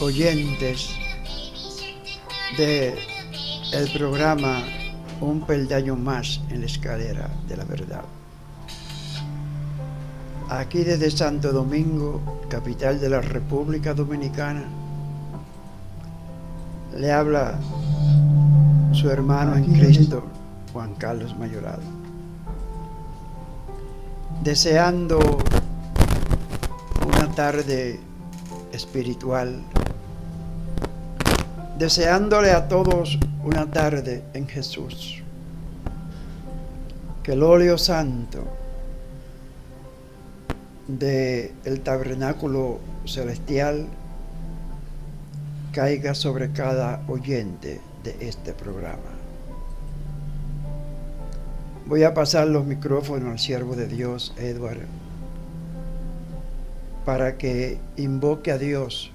oyentes de el programa Un peldaño más en la escalera de la verdad. Aquí desde Santo Domingo, capital de la República Dominicana, le habla su hermano en Cristo, Juan Carlos Mayoral, deseando una tarde espiritual, deseándole a todos una tarde en Jesús, que el óleo santo del tabernáculo celestial caiga sobre cada oyente de este programa. Voy a pasar los micrófonos al siervo de Dios, Edward, para que invoque a Dios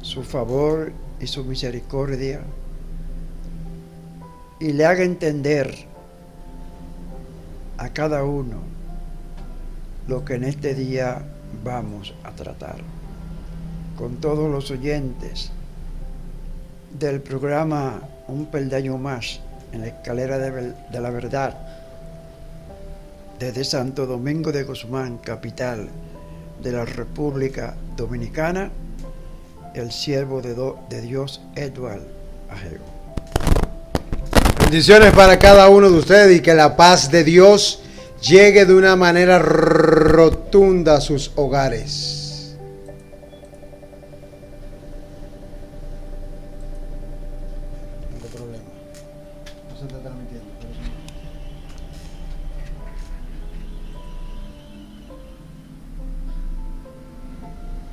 su favor y su misericordia y le haga entender a cada uno lo que en este día vamos a tratar. Con todos los oyentes del programa Un peldaño más en la escalera de la verdad, desde Santo Domingo de Guzmán, capital de la República Dominicana, el siervo de Dios, Edward Ajego. Bendiciones para cada uno de ustedes y que la paz de Dios llegue de una manera rotunda a sus hogares. No hay problema. No se está transmitiendo.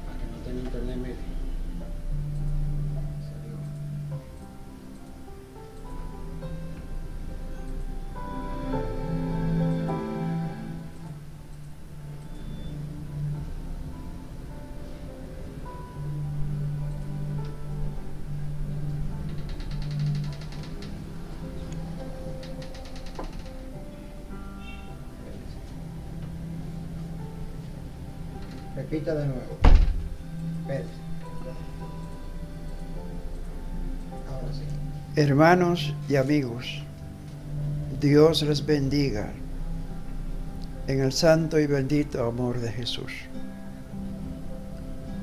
Para que no tenga internet, mire. Repita de nuevo. Espérate. Ahora sí. Hermanos y amigos, Dios les bendiga en el santo y bendito amor de Jesús.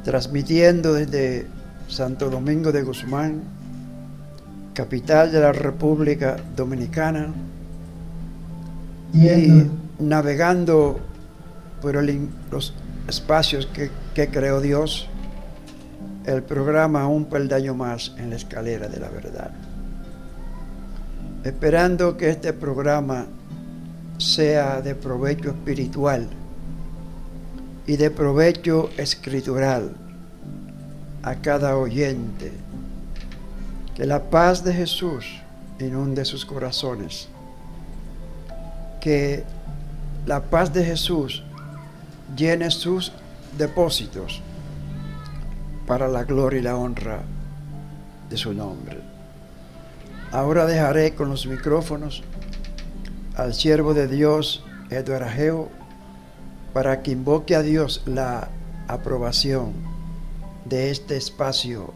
Transmitiendo desde Santo Domingo de Guzmán, capital de la República Dominicana, y navegando por los espacios que creó Dios, el programa Un peldaño más en la escalera de la verdad. Esperando que este programa sea de provecho espiritual y de provecho escritural a cada oyente. Que la paz de Jesús inunde sus corazones. Que la paz de Jesús llene sus depósitos para la gloria y la honra de su nombre. Ahora dejaré con los micrófonos al siervo de Dios, Edward Ajego, para que invoque a Dios la aprobación de este espacio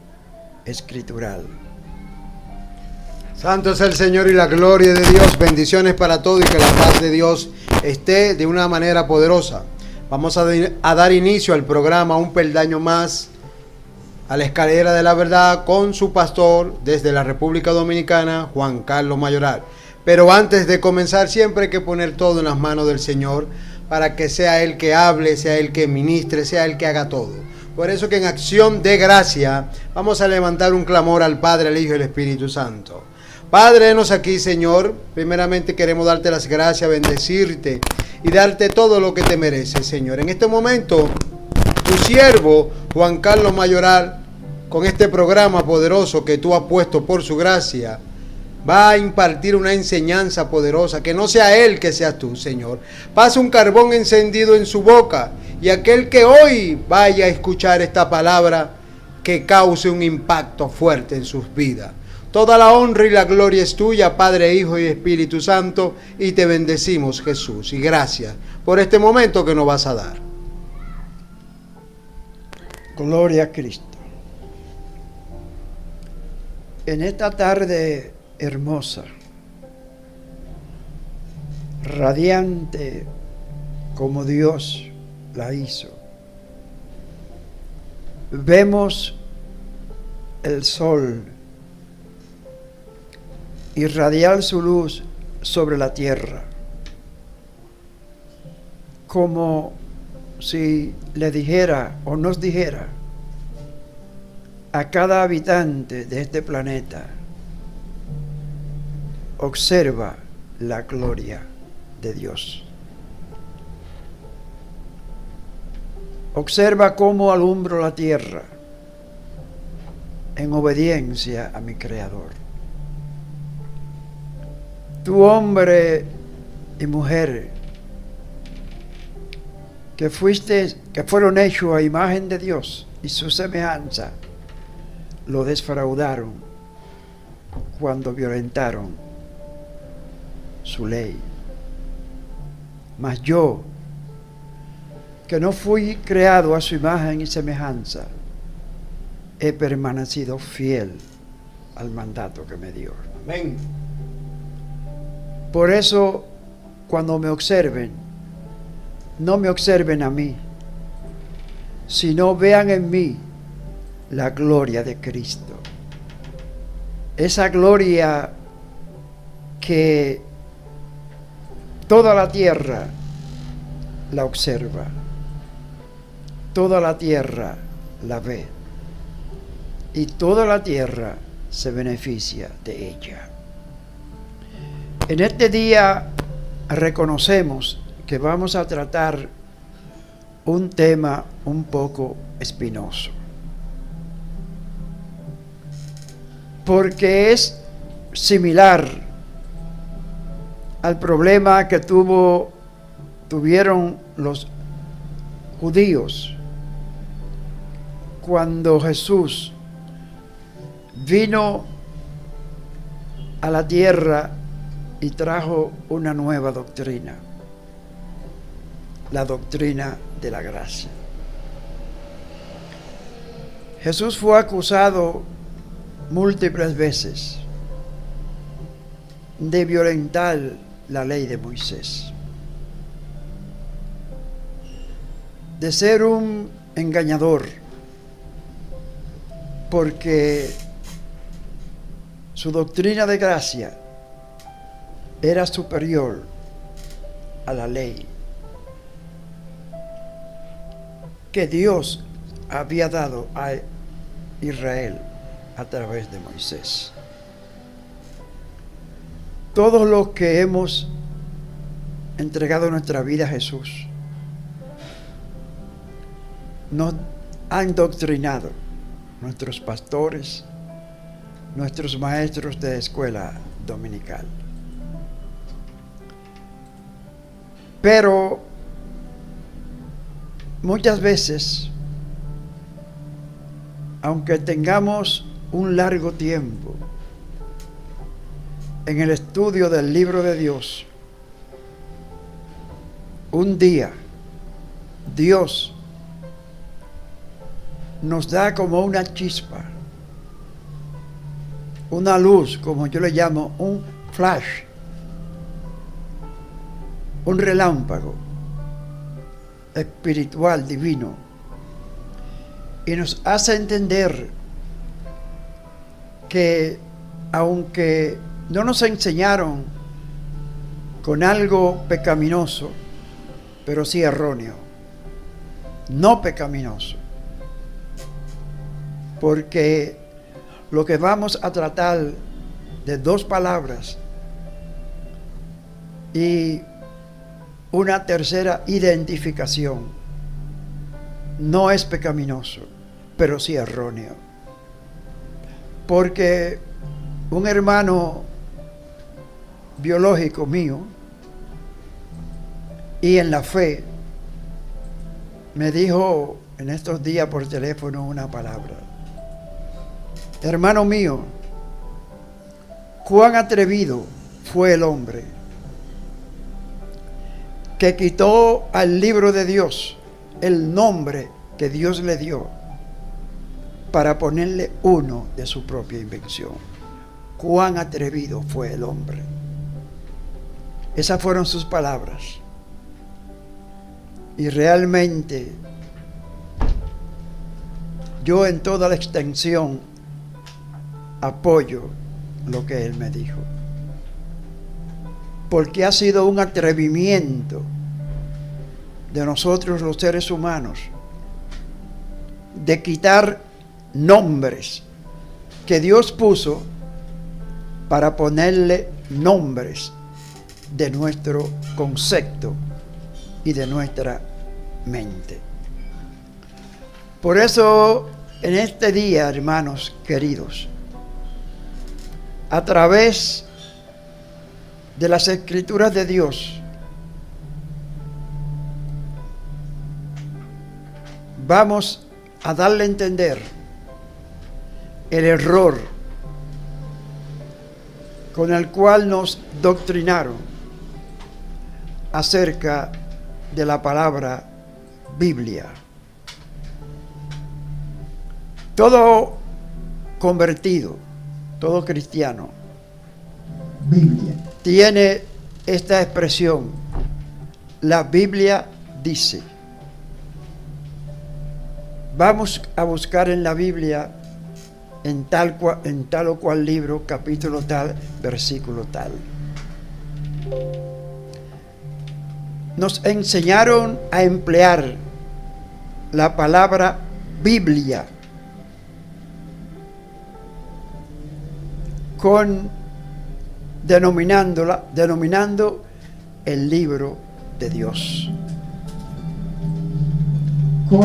escritural. Santo es el Señor y la gloria de Dios. Bendiciones para todos y que la paz de Dios esté de una manera poderosa. Vamos a dar inicio al programa Un peldaño más a la escalera de la verdad con su pastor desde la República Dominicana, Juan Carlos Mayoral. Pero antes de comenzar siempre hay que poner todo en las manos del Señor para que sea Él que hable, sea Él que ministre, sea Él que haga todo. Por eso que en acción de gracia vamos a levantar un clamor al Padre, al Hijo y al Espíritu Santo. Padre, henos aquí, Señor. Primeramente queremos darte las gracias, bendecirte y darte todo lo que te mereces, Señor. En este momento, tu siervo, Juan Carlos Mayoral, con este programa poderoso que tú has puesto por su gracia, va a impartir una enseñanza poderosa, que no sea él, que seas tú, Señor. Pasa un carbón encendido en su boca y aquel que hoy vaya a escuchar esta palabra, que cause un impacto fuerte en sus vidas. Toda la honra y la gloria es tuya, Padre, Hijo y Espíritu Santo, y te bendecimos, Jesús, y gracias por este momento que nos vas a dar. Gloria a Cristo. En esta tarde hermosa, radiante como Dios la hizo, vemos el sol irradiar su luz sobre la tierra, como si le dijera o nos dijera a cada habitante de este planeta: observa la gloria de Dios. Observa cómo alumbro la tierra en obediencia a mi Creador. Tú, hombre y mujer, que fueron hechos a imagen de Dios y su semejanza, lo desfraudaron cuando violentaron su ley. Mas yo, que no fui creado a su imagen y semejanza, he permanecido fiel al mandato que me dio. Amén. Por eso, cuando me observen, no me observen a mí, sino vean en mí la gloria de Cristo. Esa gloria que toda la tierra la observa, toda la tierra la ve y toda la tierra se beneficia de ella. En este día reconocemos que vamos a tratar un tema un poco espinoso, porque es similar al problema que tuvieron los judíos cuando Jesús vino a la tierra y trajo una nueva doctrina, la doctrina de la gracia. Jesús fue acusado múltiples veces de violentar la ley de Moisés, de ser un engañador, porque su doctrina de gracia era superior a la ley que Dios había dado a Israel a través de Moisés. Todos los que hemos entregado nuestra vida a Jesús nos han doctrinado nuestros pastores, nuestros maestros de escuela dominical. Pero muchas veces, aunque tengamos un largo tiempo en el estudio del libro de Dios, un día Dios nos da como una chispa, una luz, como yo le llamo, un flash, un relámpago espiritual divino, y nos hace entender que aunque no nos enseñaron con algo pecaminoso, pero sí erróneo, no pecaminoso, porque lo que vamos a tratar de dos palabras y una tercera identificación no es pecaminoso, pero sí erróneo. Porque un hermano biológico mío y en la fe me dijo en estos días por teléfono una palabra: hermano mío, cuán atrevido fue el hombre que quitó al libro de Dios el nombre que Dios le dio para ponerle uno de su propia invención. cuán atrevido fue el hombre. Esas fueron sus palabras. Y realmente yo en toda la extensión apoyo lo que él me dijo. Porque ha sido un atrevimiento de nosotros los seres humanos de quitar nombres que Dios puso para ponerle nombres de nuestro concepto y de nuestra mente. Por eso, en este día, hermanos queridos, a través de las Escrituras de Dios, vamos a darle a entender el error con el cual nos doctrinaron acerca de la palabra Biblia. Todo convertido, todo cristiano, Biblia. tiene esta expresión: la Biblia dice. Vamos a buscar en la Biblia en tal o cual libro, capítulo tal, versículo tal. Nos enseñaron a emplear la palabra Biblia denominando el libro de Dios.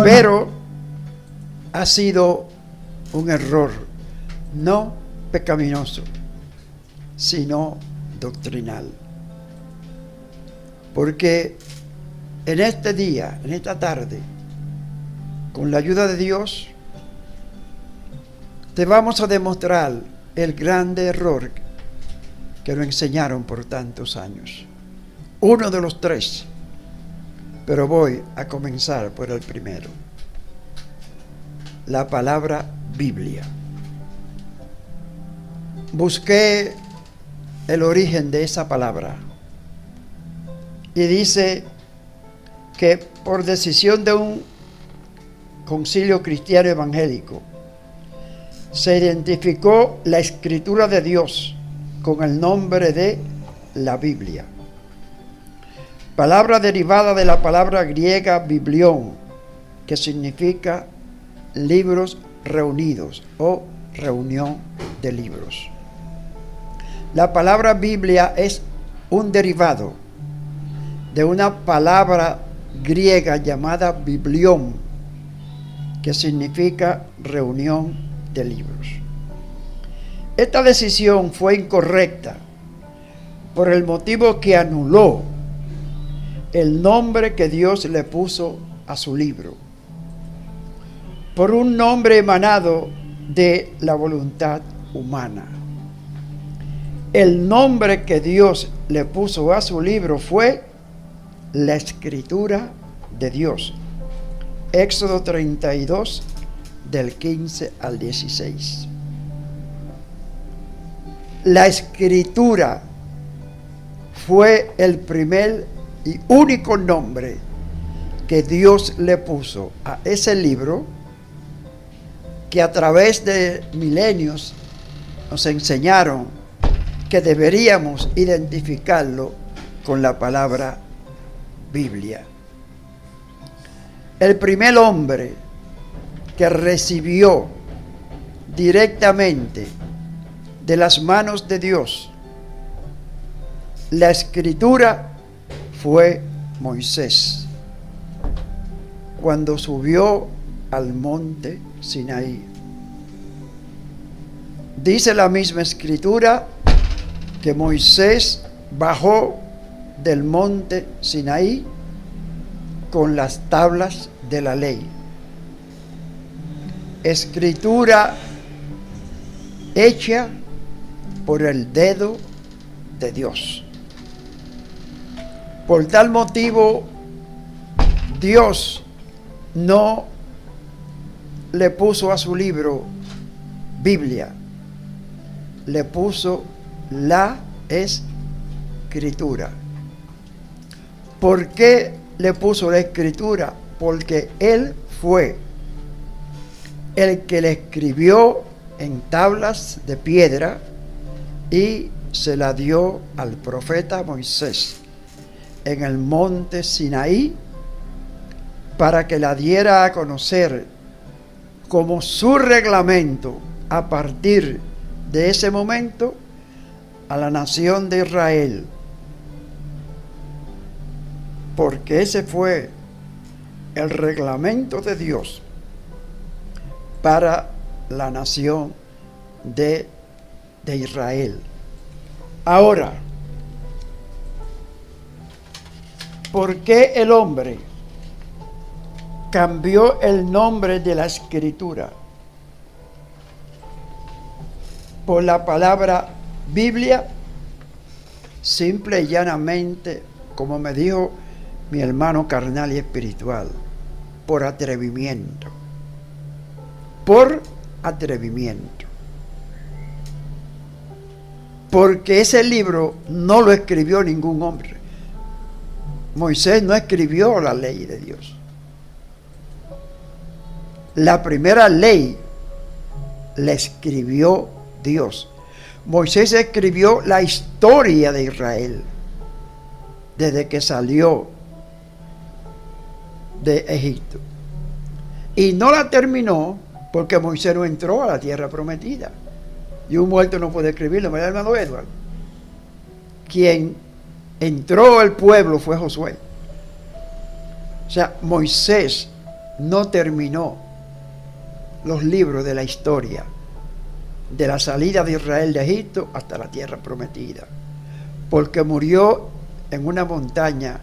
Pero ha sido un error, no pecaminoso, sino doctrinal. Porque en este día, en esta tarde, con la ayuda de Dios, te vamos a demostrar el grande error que nos enseñaron por tantos años. Uno de los tres, pero voy a comenzar por el primero. La palabra Biblia. Busqué el origen de esa palabra y dice que por decisión de un concilio cristiano evangélico se identificó la escritura de Dios con el nombre de la Biblia, palabra derivada de la palabra griega biblión, que significa libros reunidos o reunión de libros. La palabra Biblia es un derivado de una palabra griega llamada biblión, que significa reunión de libros. Esta decisión fue incorrecta por el motivo que anuló el nombre que Dios le puso a su libro, por un nombre emanado de la voluntad humana. El nombre que Dios le puso a su libro fue la Escritura de Dios. Éxodo 32, del 15 al 16. La Escritura fue el primer y único nombre que Dios le puso a ese libro, que a través de milenios nos enseñaron que deberíamos identificarlo con la palabra Biblia. El primer hombre que recibió directamente de las manos de Dios la Escritura fue Moisés, cuando subió al monte Sinaí. Dice la misma Escritura que Moisés bajó del monte Sinaí con las tablas de la ley. Escritura hecha por el dedo de Dios. Por tal motivo, Dios no le puso a su libro Biblia, le puso la Escritura. ¿Por qué le puso la Escritura? Porque Él fue el que le escribió en tablas de piedra y se la dio al profeta Moisés en el monte Sinaí para que la diera a conocer como su reglamento a partir de ese momento a la nación de Israel, porque ese fue el reglamento de Dios para la nación de Israel. Ahora, ¿por qué el hombre cambió el nombre de la Escritura por la palabra Biblia? Simple y llanamente, como me dijo mi hermano carnal y espiritual, por atrevimiento. Por atrevimiento. Porque ese libro no lo escribió ningún hombre. Moisés no escribió la ley de Dios. La primera ley la escribió Dios. Moisés escribió la historia de Israel desde que salió de Egipto. Y no la terminó porque Moisés no entró a la tierra prometida. Y un muerto no puede escribirlo, ¿verdad, hermano Edward? Quien entró al pueblo fue Josué. O sea, Moisés no terminó los libros de la historia de la salida de Israel de Egipto hasta la tierra prometida, porque murió en una montaña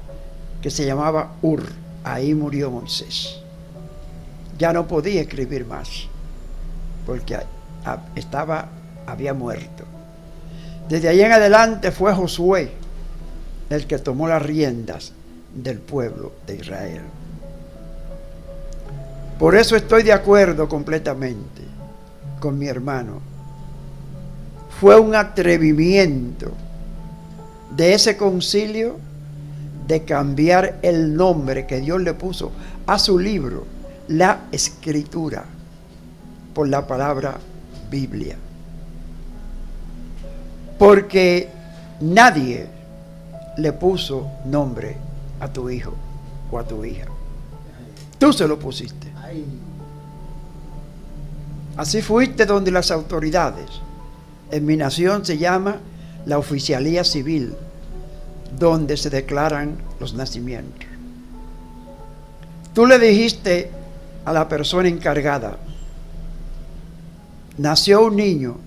que se llamaba Ur. Ahí murió Moisés. Ya no podía escribir más porque había muerto. Desde ahí en adelante fue Josué el que tomó las riendas del pueblo de Israel. Por eso estoy de acuerdo completamente con mi hermano. Fue un atrevimiento de ese concilio de cambiar el nombre que Dios le puso a su libro, la Escritura, por la palabra Biblia. Porque nadie le puso nombre a tu hijo o a tu hija. Tú se lo pusiste. Así fuiste donde las autoridades. En mi nación se llama la oficialía civil, donde se declaran los nacimientos. Tú le dijiste a la persona encargada: nació un niño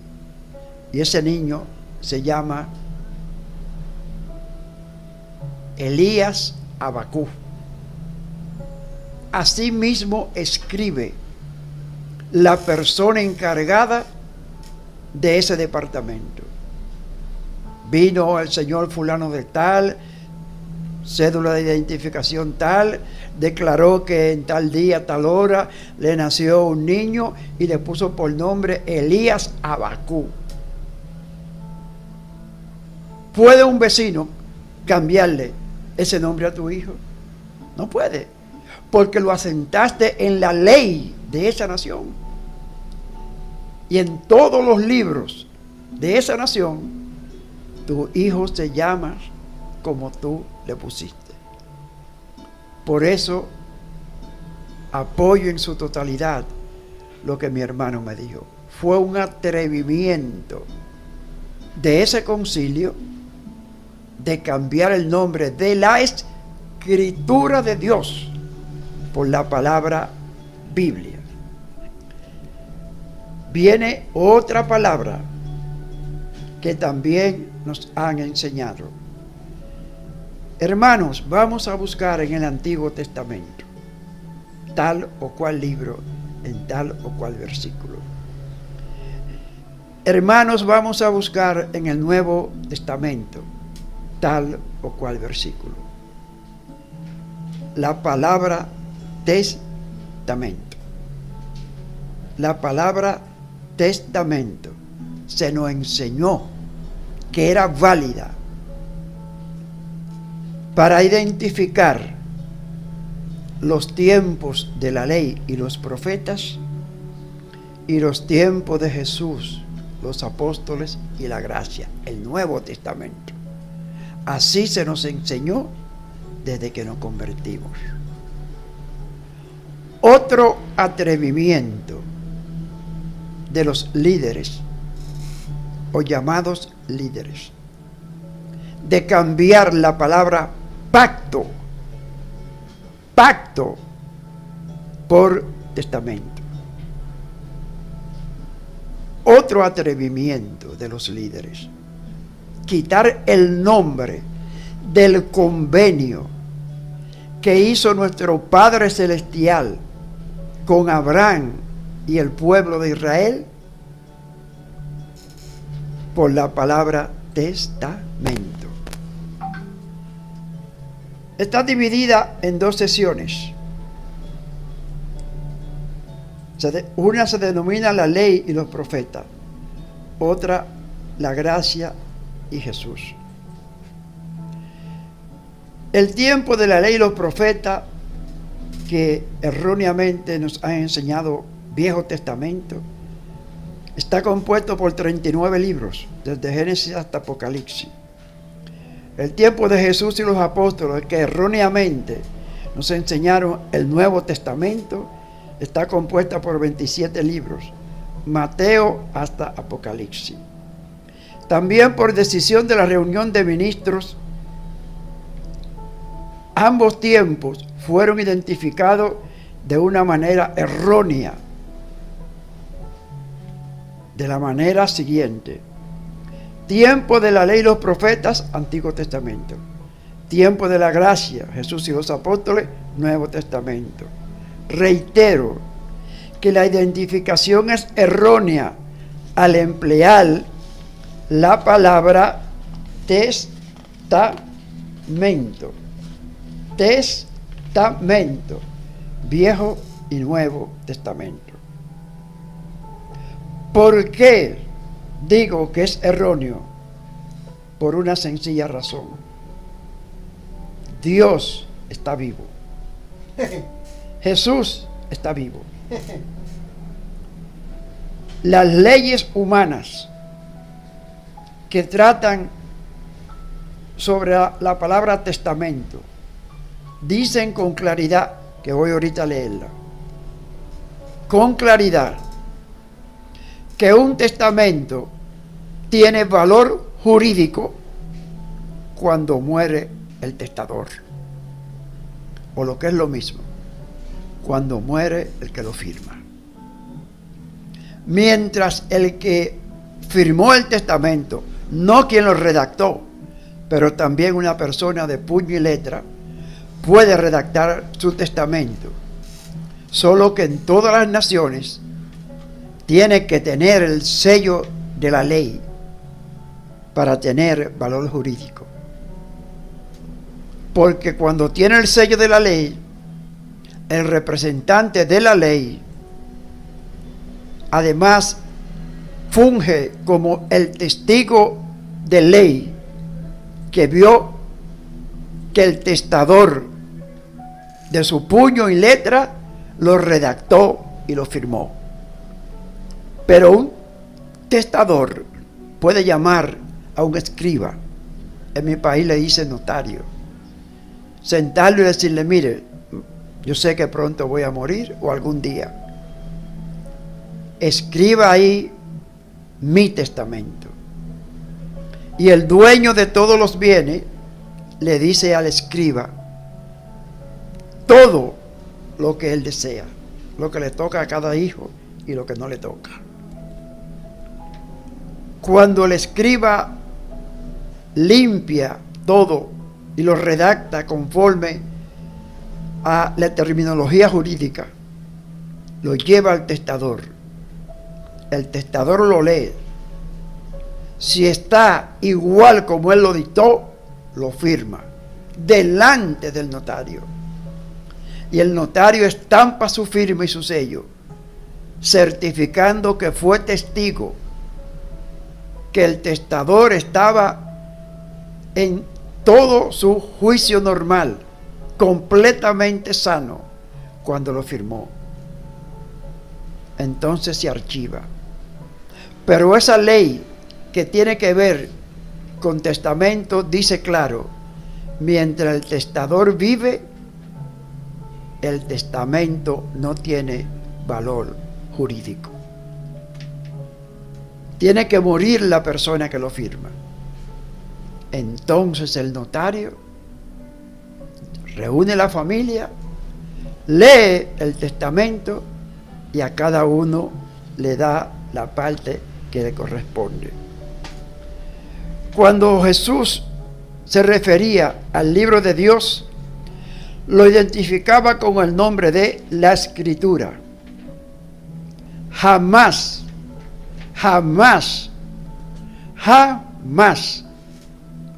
y ese niño se llama Elías Abacú. Así mismo escribe la persona encargada de ese departamento. Vino el señor fulano de tal, cédula de identificación tal, declaró que en tal día, tal hora, le nació un niño y le puso por nombre Elías Abacú. ¿Puede un vecino cambiarle ese nombre a tu hijo? No puede, porque lo asentaste en la ley de esa nación. Y en todos los libros de esa nación, tu hijo se llama como tú le pusiste. Por eso apoyo en su totalidad lo que mi hermano me dijo. Fue un atrevimiento de ese concilio de cambiar el nombre de la Escritura de Dios por la palabra Biblia. Viene otra palabra que también nos han enseñado. Hermanos, vamos a buscar en el Antiguo Testamento tal o cual libro, en tal o cual versículo. Hermanos, vamos a buscar en el Nuevo Testamento tal o cual versículo. La palabra testamento. La palabra testamento se nos enseñó que era válida para identificar los tiempos de la ley y los profetas y los tiempos de Jesús, los apóstoles y la gracia, el Nuevo Testamento. Así se nos enseñó desde que nos convertimos. Otro atrevimiento de los líderes o llamados líderes de cambiar la palabra pacto por testamento. Otro atrevimiento de los líderes, quitar el nombre del convenio que hizo nuestro Padre Celestial con Abraham y el pueblo de Israel por la palabra testamento. Está dividida en dos sesiones. Una se denomina la ley y los profetas, otra la gracia y Jesús. El tiempo de la ley y los profetas, que erróneamente nos han enseñado Viejo Testamento, está compuesto por 39 libros, desde Génesis hasta Apocalipsis. El tiempo de Jesús y los apóstoles, que erróneamente nos enseñaron el Nuevo Testamento, está compuesta por 27 libros, Mateo hasta Apocalipsis. También por decisión de la reunión de ministros, ambos tiempos fueron identificados de una manera errónea, de la manera siguiente: tiempo de la ley y los profetas, Antiguo Testamento; tiempo de la gracia, Jesús y los apóstoles, Nuevo Testamento. Reitero que la identificación es errónea al emplear la palabra testamento. Testamento, Viejo y Nuevo Testamento. ¿Por qué digo que es erróneo? Por una sencilla razón: Dios está vivo. Jesús está vivo. Las leyes humanas que tratan sobre la palabra testamento dicen con claridad, que voy ahorita a leerla, con claridad, que un testamento tiene valor jurídico cuando muere el testador, o lo que es lo mismo, cuando muere el que lo firma. Mientras el que firmó el testamento, no quien lo redactó, pero también una persona de puño y letra, puede redactar su testamento, solo que en todas las naciones tiene que tener el sello de la ley para tener valor jurídico. Porque cuando tiene el sello de la ley, el representante de la ley además funge como el testigo de ley que vio que el testador de su puño y letra lo redactó y lo firmó. Pero un testador puede llamar a un escriba, en mi país le dicen notario, sentarlo y decirle: mire, yo sé que pronto voy a morir o algún día, escriba ahí mi testamento. Y el dueño de todos los bienes le dice al escriba todo lo que él desea, lo que le toca a cada hijo y lo que no le toca. Cuando el escriba limpia todo y lo redacta conforme a la terminología jurídica, lo lleva al testador. El testador lo lee. Si está igual como él lo dictó, lo firma delante del notario. Y el notario estampa su firma y su sello, certificando que fue testigo que el testador estaba en todo su juicio normal, completamente sano, cuando lo firmó. Entonces se archiva. Pero esa ley que tiene que ver con testamento dice claro: mientras el testador vive, el testamento no tiene valor jurídico. Tiene que morir la persona que lo firma. Entonces el notario reúne la familia, lee el testamento y a cada uno le da la parte que le corresponde. Cuando Jesús se refería al libro de Dios, lo identificaba con el nombre de la Escritura. Jamás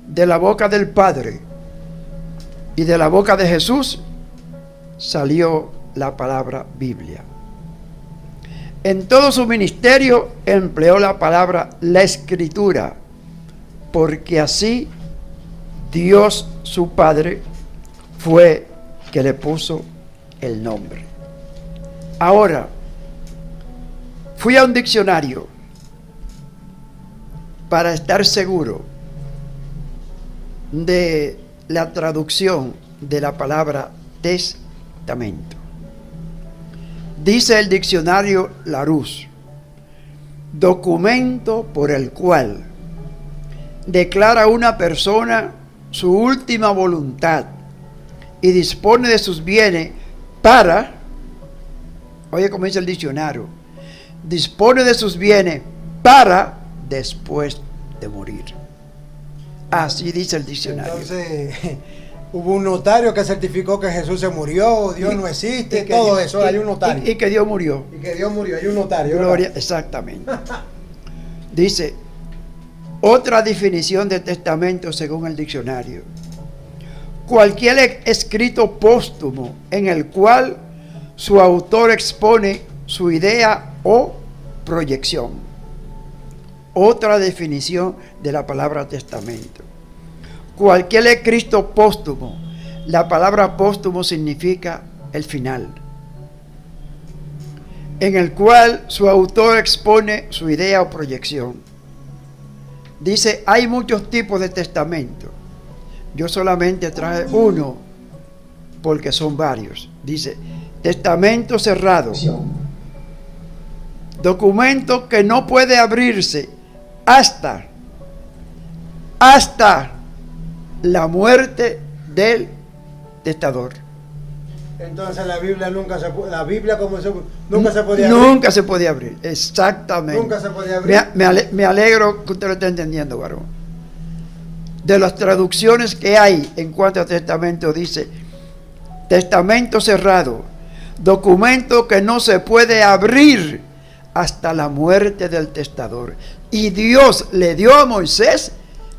de la boca del Padre y de la boca de Jesús salió la palabra Biblia. En todo su ministerio empleó la palabra la Escritura, porque así Dios su Padre fue que le puso el nombre. Ahora, fui a un diccionario para estar seguro de la traducción de la palabra testamento. Dice el diccionario Larousse: documento por el cual declara una persona su última voluntad y dispone de sus bienes para, oye como dice el diccionario, dispone de sus bienes para después de morir. Así dice el diccionario. Entonces, hubo un notario que certificó que Jesús se murió, Dios no existe, todo eso, hay un notario. Y que Dios murió. Y que Dios murió, hay un notario. Gloria, exactamente. Dice, otra definición de testamento según el diccionario: cualquier escrito póstumo en el cual su autor expone su idea o proyección. Otra definición de la palabra testamento: cualquier escrito póstumo. La palabra póstumo significa el final, en el cual su autor expone su idea o proyección. Dice, hay muchos tipos de testamento. Yo solamente traje uno porque son varios. Dice, testamento cerrado: documento que no puede abrirse hasta la muerte del testador. Entonces la Biblia nunca se podía abrir. Nunca se podía abrir, exactamente. Nunca se podía abrir. Me alegro que usted lo esté entendiendo, varón. De las traducciones que hay en cuanto a testamento, dice, testamento cerrado, documento que no se puede abrir hasta la muerte del testador. Y Dios le dio a Moisés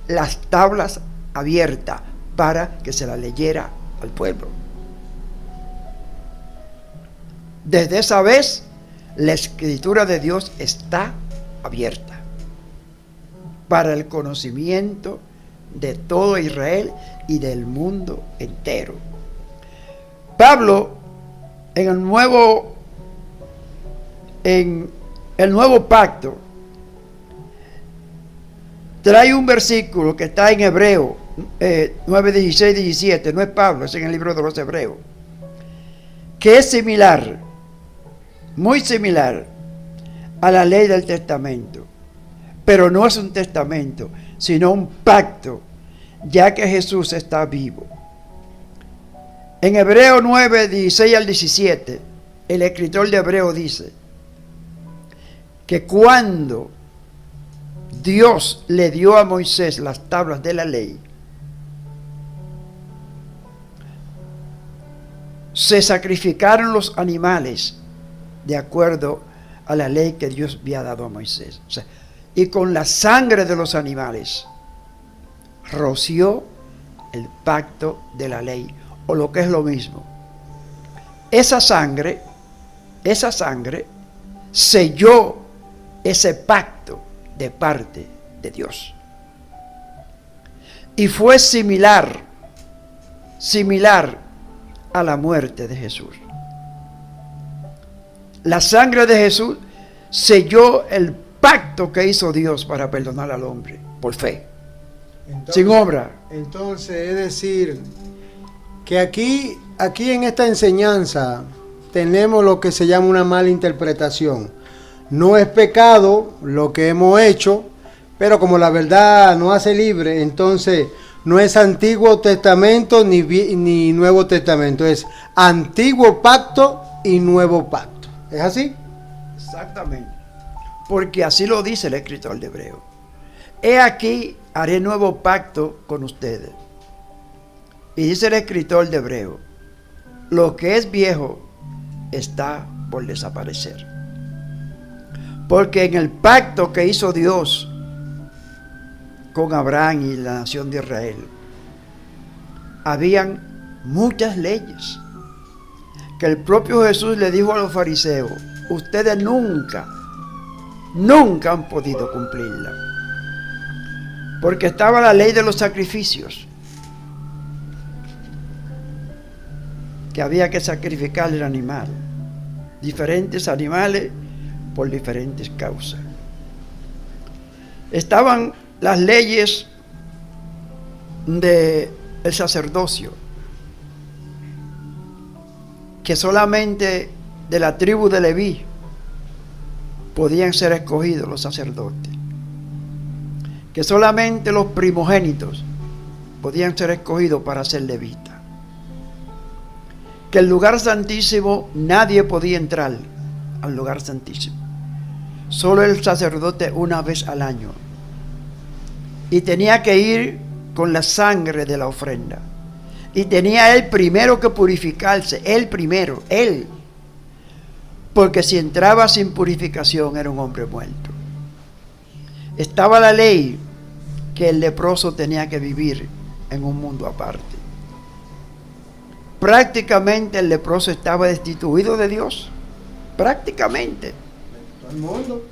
las tablas abiertas para que se las leyera al pueblo. Desde esa vez, la escritura de Dios está abierta para el conocimiento de todo Israel y del mundo entero. Pablo, en el nuevo pacto, trae un versículo que está en Hebreo 9, 16, 17. No es Pablo, es en el libro de los Hebreos, que es similar, muy similar a la ley del testamento, pero no es un testamento, sino un pacto, ya que Jesús está vivo. En Hebreo 9, 16 al 17, el escritor de Hebreo dice que cuando Dios le dio a Moisés las tablas de la ley, se sacrificaron los animales de acuerdo a la ley que Dios había dado a Moisés. O sea, y con la sangre de los animales roció el pacto de la ley, o lo que es lo mismo. Esa sangre selló ese pacto de parte de Dios. Y fue similar a la muerte de Jesús. La sangre de Jesús selló el pacto que hizo Dios para perdonar al hombre por fe, sin obra. Entonces, es decir, que aquí en esta enseñanza tenemos lo que se llama una mala interpretación. No es pecado lo que hemos hecho, pero como la verdad nos hace libre, entonces no es Antiguo Testamento ni Nuevo Testamento, es Antiguo Pacto y Nuevo Pacto. ¿Es así? Exactamente. Porque así lo dice el escritor de Hebreo. He aquí, haré nuevo pacto con ustedes. Y dice el escritor de Hebreo, lo que es viejo está por desaparecer. Porque en el pacto que hizo Dios con Abraham y la nación de Israel, habían muchas leyes que el propio Jesús le dijo a los fariseos, ustedes nunca han podido cumplirla. Porque estaba la ley de los sacrificios, que había que sacrificar el animal, diferentes animales por diferentes causas. Estaban las leyes del sacerdocio, que solamente de la tribu de Leví podían ser escogidos los sacerdotes, que solamente los primogénitos podían ser escogidos para ser levitas, que el lugar santísimo nadie podía entrar al lugar santísimo, solo el sacerdote una vez al año, y tenía que ir con la sangre de la ofrenda, y tenía él primero que purificarse, él, porque si entraba sin purificación era un hombre muerto. Estaba la ley que el leproso tenía que vivir en un mundo aparte. Prácticamente el leproso estaba destituido de Dios, prácticamente, Todo el mundo.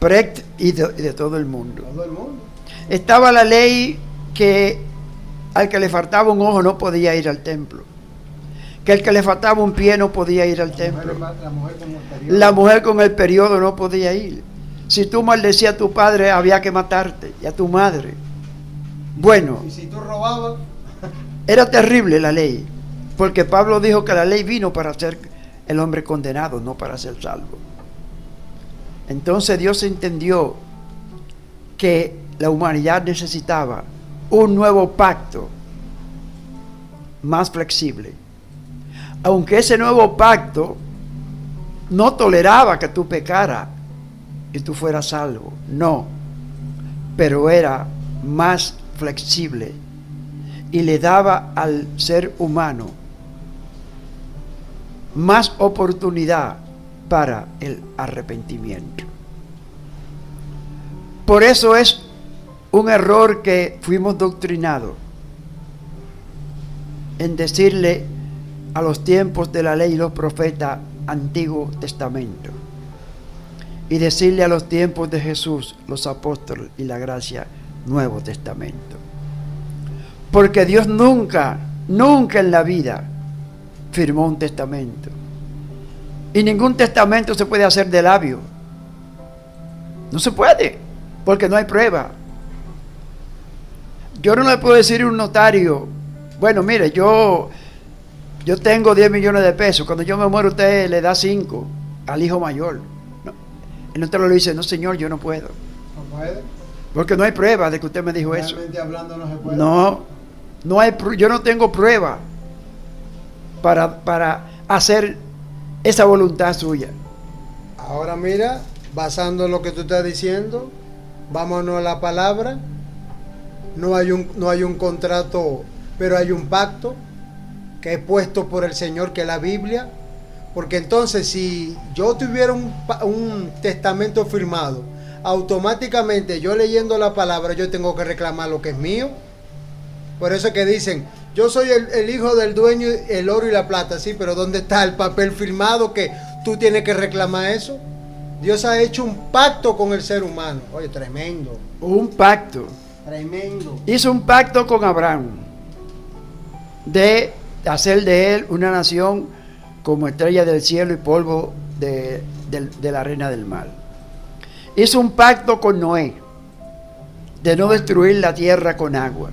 y de todo el mundo. Todo el mundo. Estaba la ley que al que le faltaba un ojo no podía ir al templo, que el que le faltaba un pie no podía ir al templo, la mujer con el periodo no podía ir. Si tú maldecías a tu padre había que matarte, y a tu madre. Bueno, y si tú robabas, era terrible la ley, porque Pablo dijo que la ley vino para ser el hombre condenado, no para ser salvo. Entonces Dios entendió que la humanidad necesitaba un nuevo pacto más flexible, aunque ese nuevo pacto no toleraba que tú pecaras y tú fueras salvo, no, pero era más flexible y le daba al ser humano más oportunidad para el arrepentimiento. Por eso es un error que fuimos doctrinados en decirle a los tiempos de la ley y los profetas Antiguo Testamento, y decirle a los tiempos de Jesús, los apóstoles y la gracia, Nuevo Testamento. Porque Dios nunca en la vida firmó un testamento. Y ningún testamento se puede hacer de labio. No se puede, porque no hay prueba. Yo no le puedo decir a un notario, bueno, mire, yo tengo 10 millones de pesos, cuando yo me muero usted le da 5 al hijo mayor. No. El notario le dice, no señor, yo no puedo. ¿no puede? Porque no hay prueba de que usted me dijo eso. Realmente hablando no se puede. No hay, yo no tengo prueba para hacer esa voluntad suya. Ahora mira, basando en lo que tú estás diciendo, vámonos a la palabra. No hay un contrato, pero hay un pacto que es puesto por el Señor, que es la Biblia. Porque entonces si yo tuviera un testamento firmado, automáticamente yo leyendo la palabra yo tengo que reclamar lo que es mío. Por eso es que dicen, yo soy el hijo del dueño, el oro y la plata, sí, pero ¿dónde está el papel firmado que tú tienes que reclamar eso? Dios ha hecho un pacto con el ser humano. Oye, tremendo. Un pacto. Tremendo. Hizo un pacto con Abraham de hacer de él una nación como estrella del cielo y polvo de la arena del mar. Hizo un pacto con Noé de no destruir la tierra con agua.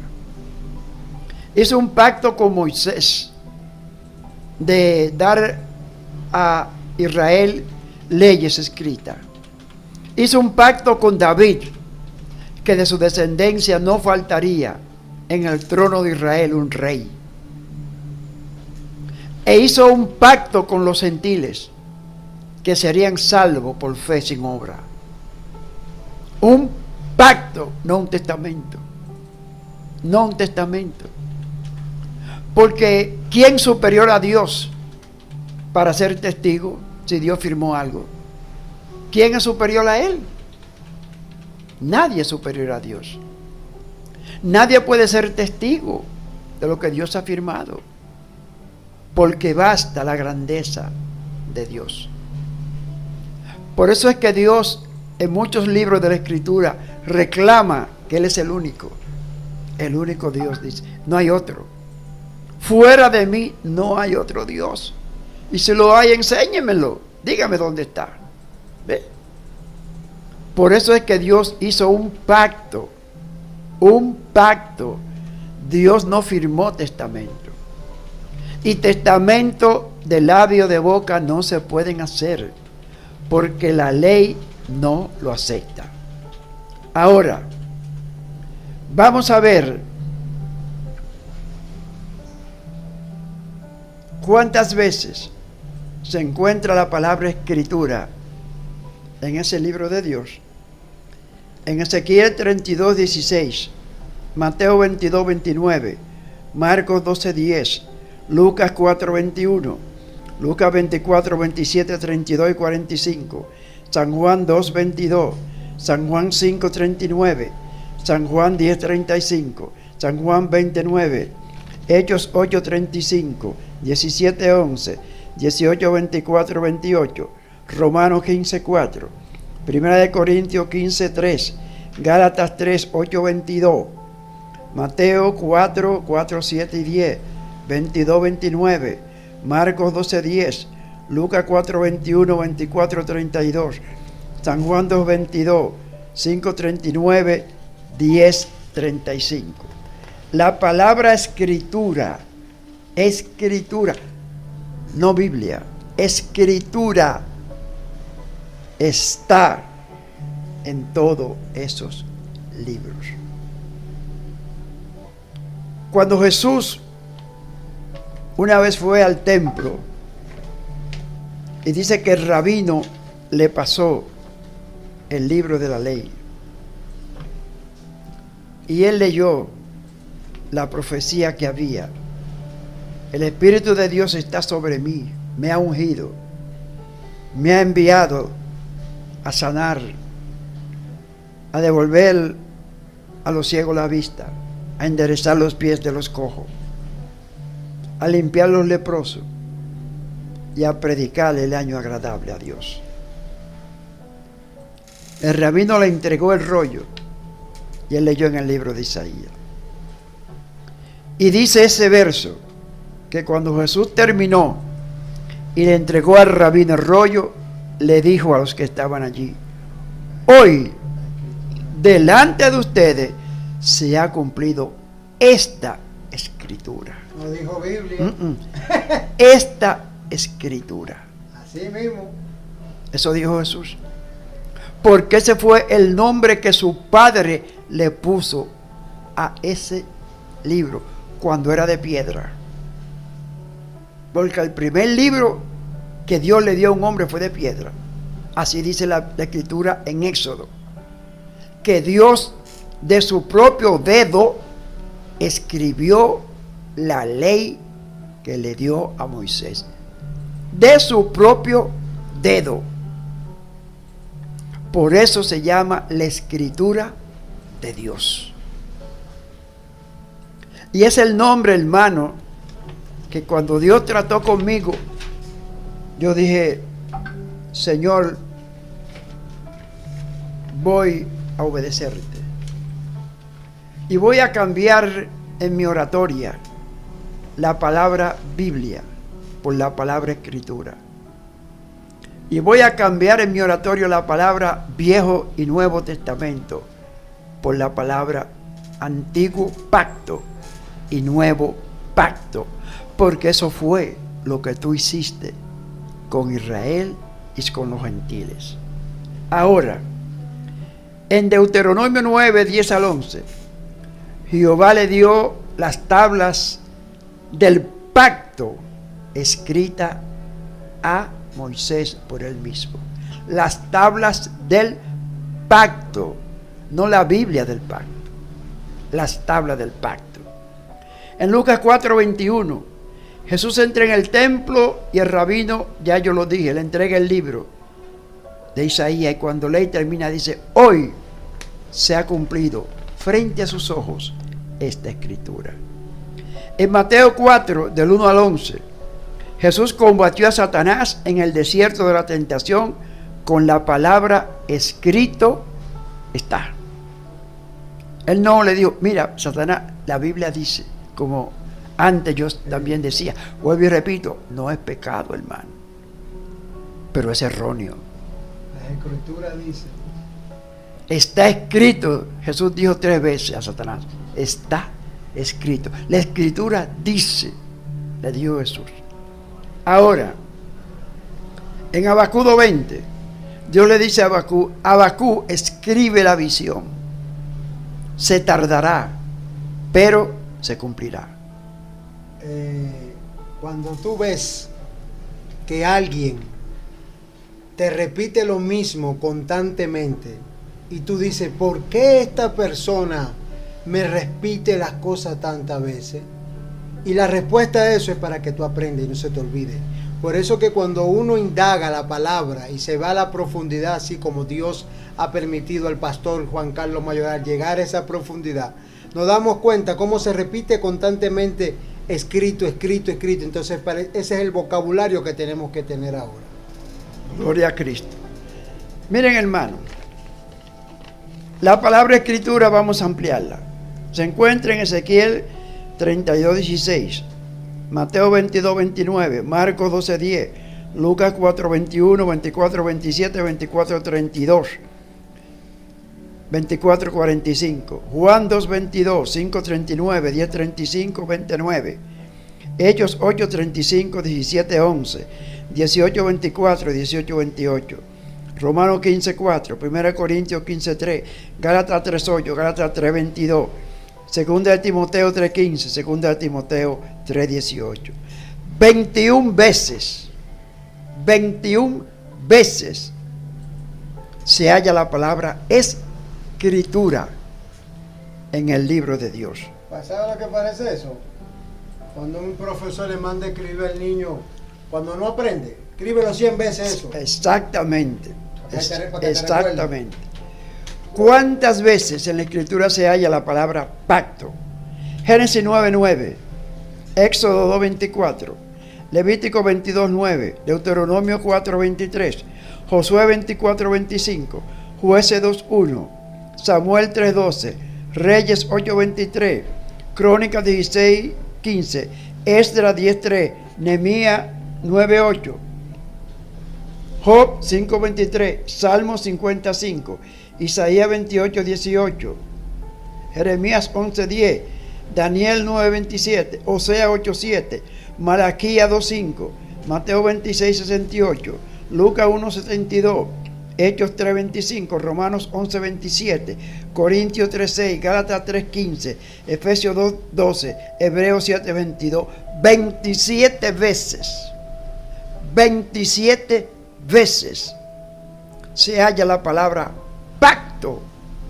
Hizo un pacto con Moisés de dar a Israel leyes escritas. Hizo un pacto con David que de su descendencia no faltaría en el trono de Israel un rey. E hizo un pacto con los gentiles que serían salvos por fe sin obra. Un pacto, no un testamento. No un testamento. Porque ¿quién superior a Dios para ser testigo si Dios firmó algo? ¿Quién es superior a Él? Nadie es superior a Dios. Nadie puede ser testigo de lo que Dios ha firmado, porque basta la grandeza de Dios. Por eso es que Dios en muchos libros de la Escritura reclama que Él es el único Dios, dice, no hay otro. Fuera de mí no hay otro Dios. Y si lo hay, enséñemelo. Dígame dónde está. ¿Ve? Por eso es que Dios hizo un pacto. Un pacto. Dios no firmó testamento. Y testamento de labio de boca no se pueden hacer, porque la ley no lo acepta. Ahora, vamos a ver cuántas veces se encuentra la palabra escritura en ese libro de Dios. En Ezequiel 32:16, Mateo 22:29, Marcos 12:10, Lucas 4:21, Lucas 24:27, 32 y 45, San Juan 2:22, San Juan 5:39, San Juan 10:35, San Juan 20:9, Hechos 8:35, 17:11, 18:24-28, Romanos 15:4, Primera de Corintios 15:3, Gálatas 3:8-22, Mateo 4, 7 y 10, 22-29, Marcos 12:10, Lucas 4:21, 24-32, San Juan 2:22, 5:39, 10:35. La palabra escritura, no Biblia, escritura, está en todos esos libros. Cuando Jesús una vez fue al templo y dice que el rabino le pasó el libro de la ley y él leyó la profecía que había. El Espíritu de Dios está sobre mí, me ha ungido, me ha enviado a sanar, a devolver a los ciegos la vista, a enderezar los pies de los cojos, a limpiar los leprosos y a predicar el año agradable a Dios. El rabino le entregó el rollo y él leyó en el libro de Isaías. Y dice ese verso que cuando Jesús terminó y le entregó al rabino el rollo, le dijo a los que estaban allí: hoy delante de ustedes se ha cumplido esta escritura. No dijo Biblia. Esta escritura. Así mismo. Eso dijo Jesús. Porque ese fue el nombre que su padre le puso a ese libro cuando era de piedra. Porque el primer libro que Dios le dio a un hombre fue de piedra. Así dice la escritura en Éxodo. Que Dios de su propio dedo escribió la ley que le dio a Moisés. De su propio dedo. Por eso se llama la escritura de Dios. Y es el nombre, hermano, que cuando Dios trató conmigo, yo dije: Señor, voy a obedecerte. Y voy a cambiar en mi oratoria la palabra Biblia por la palabra Escritura. Y voy a cambiar en mi oratorio la palabra Viejo y Nuevo Testamento por la palabra Antiguo Pacto y Nuevo Pacto. Porque eso fue lo que tú hiciste con Israel y con los gentiles. Ahora, en Deuteronomio 9, 10 al 11, Jehová le dio las tablas del pacto escritas a Moisés por él mismo. Las tablas del pacto, no la Biblia del pacto, las tablas del pacto. En Lucas 4:21, Jesús entra en el templo y el rabino, ya yo lo dije, le entrega el libro de Isaías y cuando lee y termina dice: hoy se ha cumplido frente a sus ojos esta escritura. En Mateo 4, del 1 al 11, Jesús combatió a Satanás en el desierto de la tentación con la palabra escrito está. Él no le dijo: mira, Satanás, la Biblia dice, como antes yo también decía, vuelvo y repito, no es pecado, hermano, pero es erróneo. La escritura dice. Está escrito, Jesús dijo 3 veces a Satanás, está escrito. La escritura dice, le dijo Jesús. Ahora, en Abacú 2:20, Dios le dice a Abacú, escribe la visión. Se tardará, pero se cumplirá. Cuando tú ves que alguien te repite lo mismo constantemente y tú dices, ¿por qué esta persona me repite las cosas tantas veces? Y la respuesta a eso es para que tú aprendas y no se te olvide. Por eso que cuando uno indaga la palabra y se va a la profundidad, así como Dios ha permitido al pastor Juan Carlos Mayoral llegar a esa profundidad, nos damos cuenta cómo se repite constantemente escrito. Entonces ese es el vocabulario que tenemos que tener ahora. Gloria a Cristo. Miren, hermano, la palabra escritura vamos a ampliarla. Se encuentra en Ezequiel 32:16, Mateo 22:29, Marcos 12:10, Lucas 4:21, 24:27, 24:32, 24:45, Juan 2:22, 5:39, 10:35, 29, Hechos 8:35, 17:11, 18:24, 18:28, Romanos 15:4, 1 Corintios 15:3, Gálatas 3:8, Gálatas 3:22, 2 de Timoteo 3:15, 2 de Timoteo 3:18. 21 veces se halla la palabra escritura en el libro de Dios. ¿Sabes lo que parece eso? Cuando un profesor le manda a escribir al niño, cuando no aprende, escríbelo 100 veces eso. Exactamente. Exactamente. ¿Cuántas veces en la escritura se halla la palabra pacto? Génesis 9:9, Éxodo 2:24, Levítico 22:9, Deuteronomio 4:23, Josué 24:25, Jueces 2:1, Samuel 3:12, Reyes 8:23, Crónicas 16:15, Esdras 10:3, Nehemías 9:8, Job 5:23, Salmo 55, Isaías 28:18, Jeremías 11:10, Daniel 9:27, Osea 8:7, Malaquías 2:5, Mateo 26:68, Lucas 1:72, Hechos 3:25, Romanos 11:27, Corintios 3:6, Gálatas 3:15, Efesios 2:12, Hebreos 7:22, 27 veces se halla la palabra pacto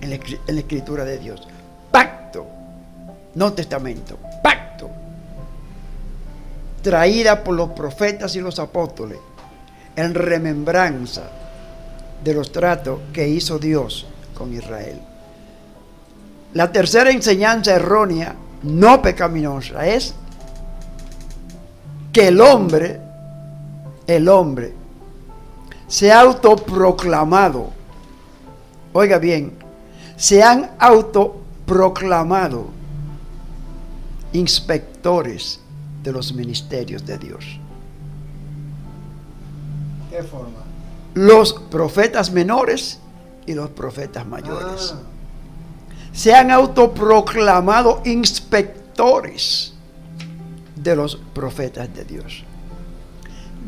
en la escritura de Dios. Pacto, no testamento, pacto, traída por los profetas y los apóstoles en remembranza de los tratos que hizo Dios con Israel. La tercera enseñanza errónea, no pecaminosa, es que el hombre se ha autoproclamado oiga bien, se han autoproclamado inspectores de los ministerios de Dios. ¿Qué forma? Los profetas menores y los profetas mayores. Se han autoproclamado inspectores de los profetas de Dios.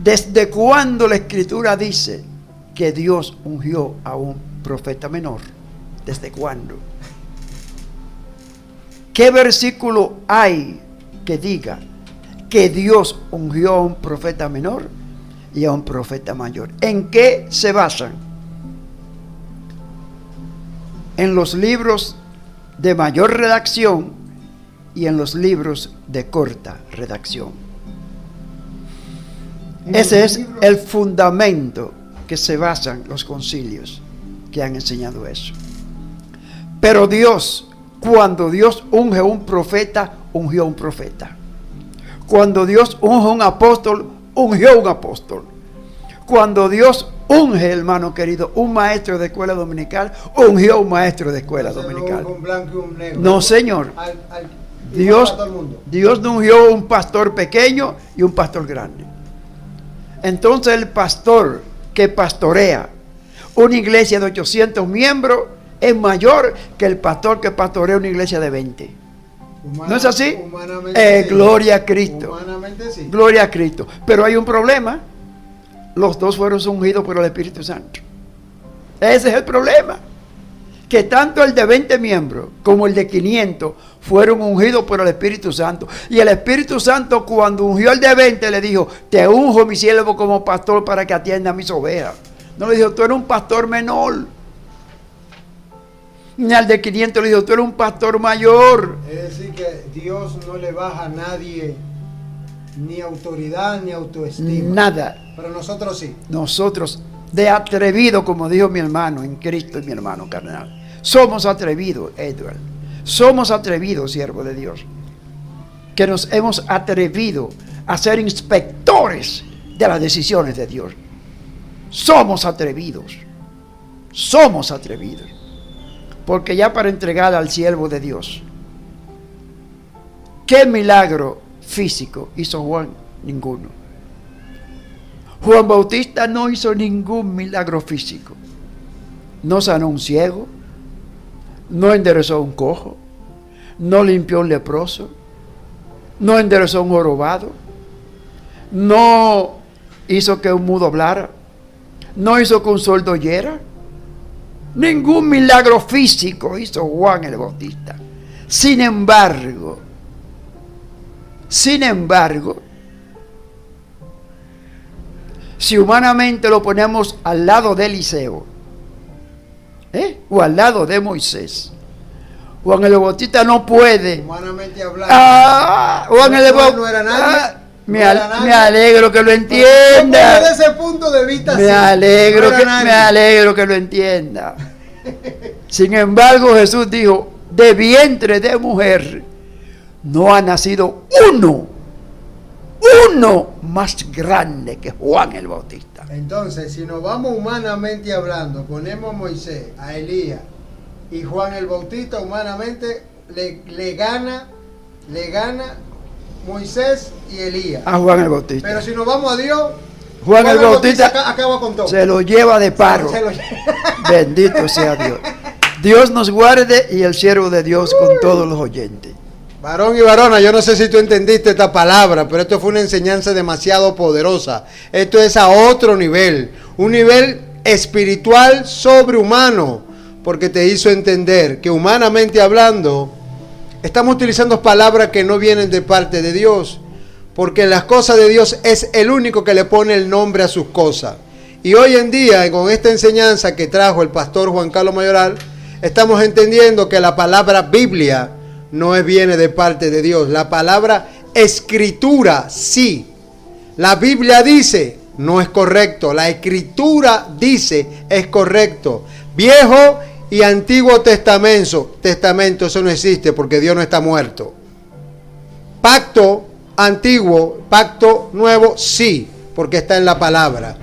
¿Desde cuándo la Escritura dice que Dios ungió a un profeta menor? ¿Desde cuándo? ¿Qué versículo hay que diga que Dios ungió a un profeta menor y a un profeta mayor? ¿En qué se basan? En los libros de mayor redacción y en los libros de corta redacción. Ese es el fundamento que se basan los concilios que han enseñado eso. Pero Dios, cuando Dios unge a un profeta, ungió a un profeta. Cuando Dios unge a un apóstol, ungió a un apóstol. Cuando Dios unge, hermano querido, un maestro de escuela dominical, ungió a un maestro de escuela dominical. Un blanco y un negro. No, señor. Dios no ungió un pastor pequeño y un pastor grande. Entonces el pastor que pastorea una iglesia de 800 miembros es mayor que el pastor que pastorea una iglesia de 20. ¿No es así? Sí. Gloria a Cristo. Humanamente sí. Gloria a Cristo. Pero hay un problema. Los dos fueron ungidos por el Espíritu Santo. Ese es el problema. Que tanto el de 20 miembros como el de 500 fueron ungidos por el Espíritu Santo. Y el Espíritu Santo, cuando ungió al de 20, le dijo: te unjo, mi siervo, como pastor para que atienda a mis ovejas. No le dijo: tú eres un pastor menor. Ni al de 500 le dijo: tú eres un pastor mayor. Es decir, que Dios no le baja a nadie ni autoridad ni autoestima. Nada. Pero nosotros sí. Nosotros, de atrevido, como dijo mi hermano en Cristo y mi hermano carnal, somos atrevidos, Edward. Somos atrevidos, siervo de Dios, que nos hemos atrevido a ser inspectores de las decisiones de Dios. Somos atrevidos. Somos atrevidos. Porque ya para entregar al siervo de Dios, ¿qué milagro físico hizo Juan? Ninguno. Juan Bautista no hizo ningún milagro físico. No sanó un ciego, no enderezó un cojo, no limpió un leproso, no enderezó un jorobado, no hizo que un mudo hablara, no hizo que un sordo oyera. Ningún milagro físico hizo Juan el Bautista. Sin embargo, si humanamente lo ponemos al lado de Eliseo, o al lado de Moisés, Juan el Bautista no puede. Humanamente hablando. Juan el Bautista no era nadie. Me alegro que lo entienda. Desde ese punto de vista, me alegro que lo entienda. Sin embargo, Jesús dijo: de vientre de mujer no ha nacido uno más grande que Juan el Bautista. Entonces, si nos vamos humanamente hablando, ponemos a Moisés, a Elías y Juan el Bautista, humanamente le gana Moisés y Elías. A Juan el Bautista. Pero si nos vamos a Dios, Juan el Bautista acaba con todo. Se lo lleva de paro. Bendito sea Dios. Dios nos guarde y el siervo de Dios con todos los oyentes. Varón y varona, yo no sé si tú entendiste esta palabra, pero esto fue una enseñanza demasiado poderosa. Esto es a otro nivel, un nivel espiritual sobrehumano, porque te hizo entender que humanamente hablando, estamos utilizando palabras que no vienen de parte de Dios, porque las cosas de Dios es el único que le pone el nombre a sus cosas. Y hoy en día, con esta enseñanza que trajo el pastor Juan Carlos Mayoral, estamos entendiendo que la palabra Biblia no viene de parte de Dios. La palabra escritura, sí. La Biblia dice, no es correcto. La escritura dice, es correcto. Viejo y Antiguo Testamento, eso no existe porque Dios no está muerto. Pacto antiguo, pacto nuevo, sí, porque está en la palabra.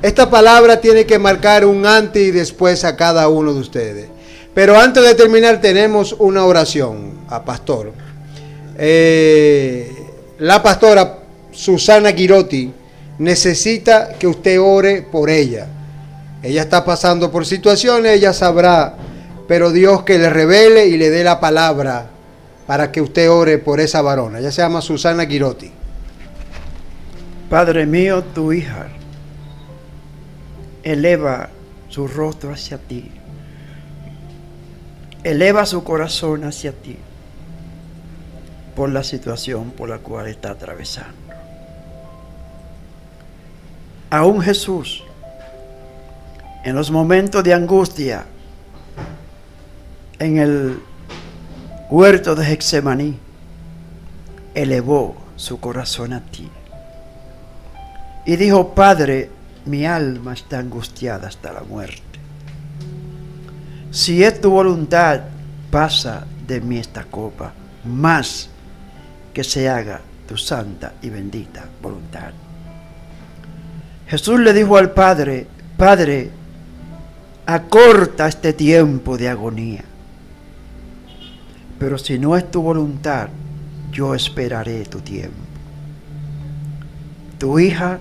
Esta palabra tiene que marcar un antes y después a cada uno de ustedes. Pero antes de terminar tenemos una oración a pastor. La pastora Susana Girotti necesita que usted ore por ella. Ella está pasando por situaciones, ella sabrá, pero Dios que le revele y le dé la palabra para que usted ore por esa varona. Ella se llama Susana Girotti. Padre mío, tu hija eleva su rostro hacia ti, eleva su corazón hacia ti por la situación por la cual está atravesando. Aún Jesús, en los momentos de angustia, en el huerto de Getsemaní, elevó su corazón a ti y dijo: Padre, mi alma está angustiada hasta la muerte. Si es tu voluntad, pasa de mí esta copa, mas que se haga tu santa y bendita voluntad. Jesús le dijo al Padre: Padre, acorta este tiempo de agonía, pero si no es tu voluntad, yo esperaré tu tiempo. Tu hija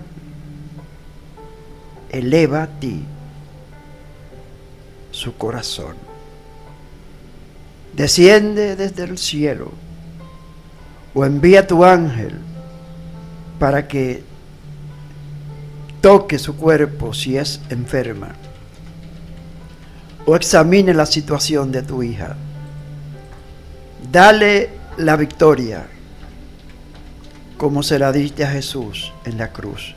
eleva a ti su corazón. Desciende desde el cielo o envía tu ángel para que toque su cuerpo si es enferma, o examine la situación de tu hija. Dale la victoria como se la diste a Jesús en la cruz,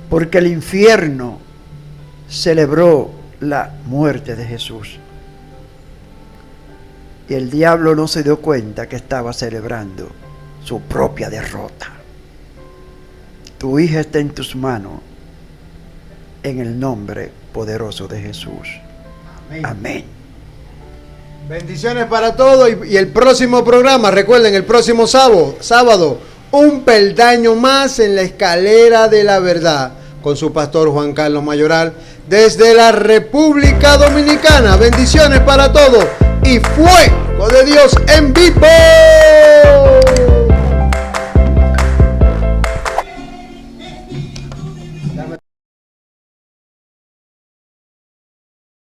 porque el infierno celebró la muerte de Jesús y el diablo no se dio cuenta que estaba celebrando su propia derrota. Tu hija está en tus manos, en el nombre poderoso de Jesús. Amén. Amén. Bendiciones para todos y el próximo programa, recuerden, el próximo sábado, un peldaño más en la escalera de la verdad con su pastor Juan Carlos Mayoral desde la República Dominicana. Bendiciones para todos y fuego de Dios en vivo.